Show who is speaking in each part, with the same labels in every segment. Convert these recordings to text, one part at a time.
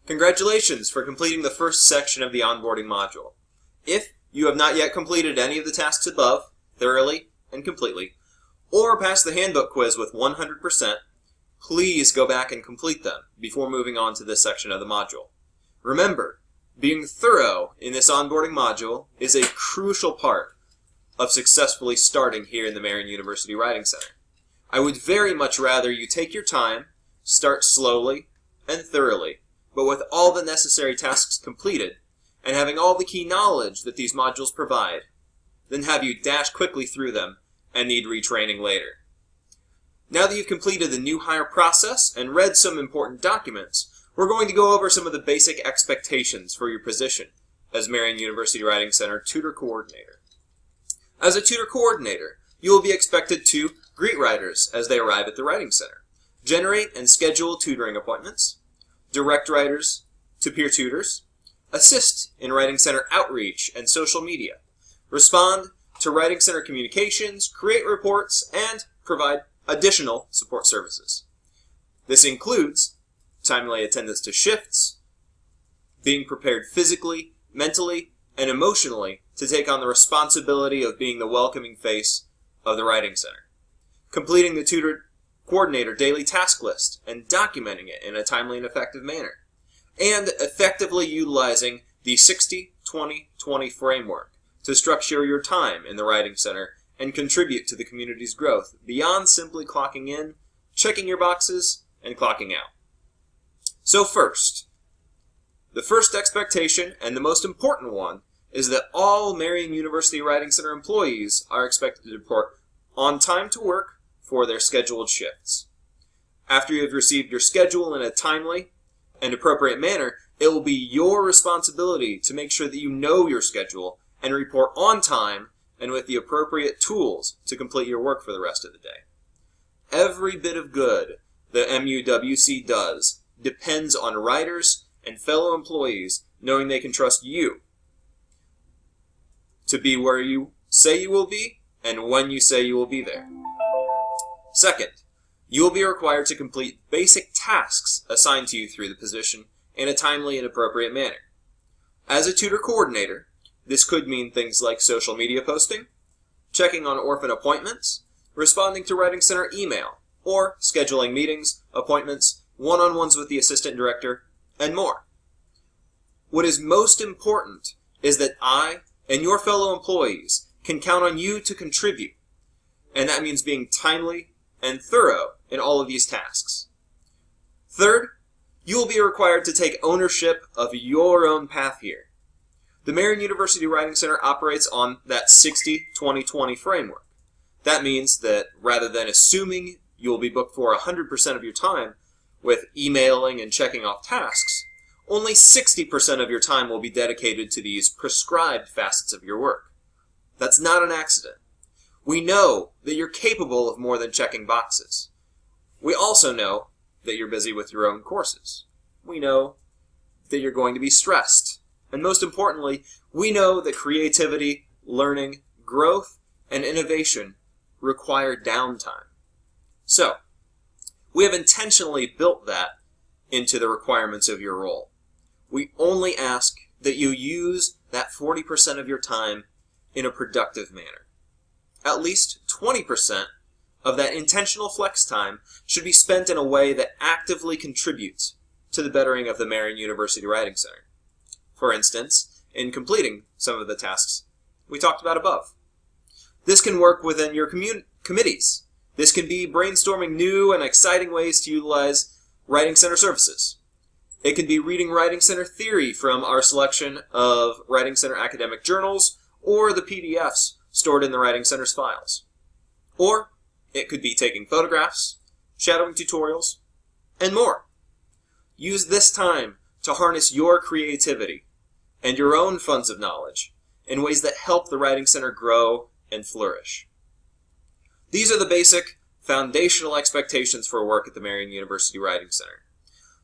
Speaker 1: Congratulations for completing the first section of the onboarding module. If you have not yet completed any of the tasks above, thoroughly and completely, or passed the handbook quiz with 100%, please go back and complete them before moving on to this section of the module. Remember, being thorough in this onboarding module is a crucial part of successfully starting here in the Marian University Writing Center. I would very much rather you take your time, start slowly and thoroughly, but with all the necessary tasks completed, and having all the key knowledge that these modules provide, than have you dash quickly through them and need retraining later. Now that you've completed the new hire process and read some important documents, we're going to go over some of the basic expectations for your position as Marian University Writing Center Tutor Coordinator. As a Tutor Coordinator, you will be expected to greet writers as they arrive at the Writing Center, generate and schedule tutoring appointments, direct writers to peer tutors, assist in Writing Center outreach and social media, respond to Writing Center communications, create reports, and provide additional support services. This includes timely attendance to shifts, being prepared physically, mentally, and emotionally to take on the responsibility of being the welcoming face of the Writing Center, completing the Tutor Coordinator daily task list and documenting it in a timely and effective manner, and effectively utilizing the 60-20-20 framework to structure your time in the Writing Center and contribute to the community's growth beyond simply clocking in, checking your boxes, and clocking out. So first, the first expectation, and the most important one, is that all Marian University Writing Center employees are expected to report on time to work for their scheduled shifts. After you have received your schedule in a timely and appropriate manner, it will be your responsibility to make sure that you know your schedule and report on time and with the appropriate tools to complete your work for the rest of the day. Every bit of good the MUWC does depends on writers and fellow employees knowing they can trust you to be where you say you will be and when you say you will be there. Second, you will be required to complete basic tasks assigned to you through the position in a timely and appropriate manner. As a tutor coordinator, this could mean things like social media posting, checking on orphan appointments, responding to Writing Center email, or scheduling meetings, appointments, one-on-ones with the assistant director, and more. What is most important is that I and your fellow employees can count on you to contribute, and that means being timely and thorough in all of these tasks. Third, you will be required to take ownership of your own path here. The Marian University Writing Center operates on that 60-20-20 framework. That means that rather than assuming you will be booked for 100% of your time with emailing and checking off tasks, only 60% of your time will be dedicated to these prescribed facets of your work. That's not an accident. We know that you're capable of more than checking boxes. We also know that you're busy with your own courses. We know that you're going to be stressed. And most importantly, we know that creativity, learning, growth, and innovation require downtime. So, we have intentionally built that into the requirements of your role. We only ask that you use that 40% of your time in a productive manner. At least 20% of that intentional flex time should be spent in a way that actively contributes to the bettering of the Marian University Writing Center. For instance, in completing some of the tasks we talked about above. This can work within your committees. This can be brainstorming new and exciting ways to utilize Writing Center services. It can be reading Writing Center theory from our selection of Writing Center academic journals or the PDFs stored in the Writing Center's files. Or it could be taking photographs, shadowing tutorials, and more. Use this time to harness your creativity and your own funds of knowledge in ways that help the Writing Center grow and flourish. These are the basic foundational expectations for work at the Marian University Writing Center.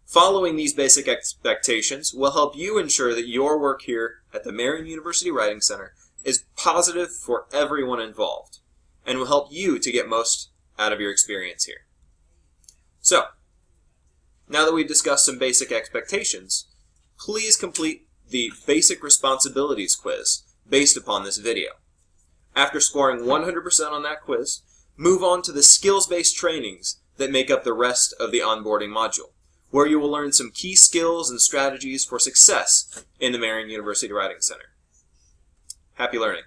Speaker 1: Following these basic expectations will help you ensure that your work here at the Marian University Writing Center is positive for everyone involved and will help you to get most out of your experience here. So, now that we've discussed some basic expectations, please complete the Basic Responsibilities quiz based upon this video. After scoring 100% on that quiz, move on to the skills-based trainings that make up the rest of the onboarding module, where you will learn some key skills and strategies for success in the Marian University Writing Center. Happy learning!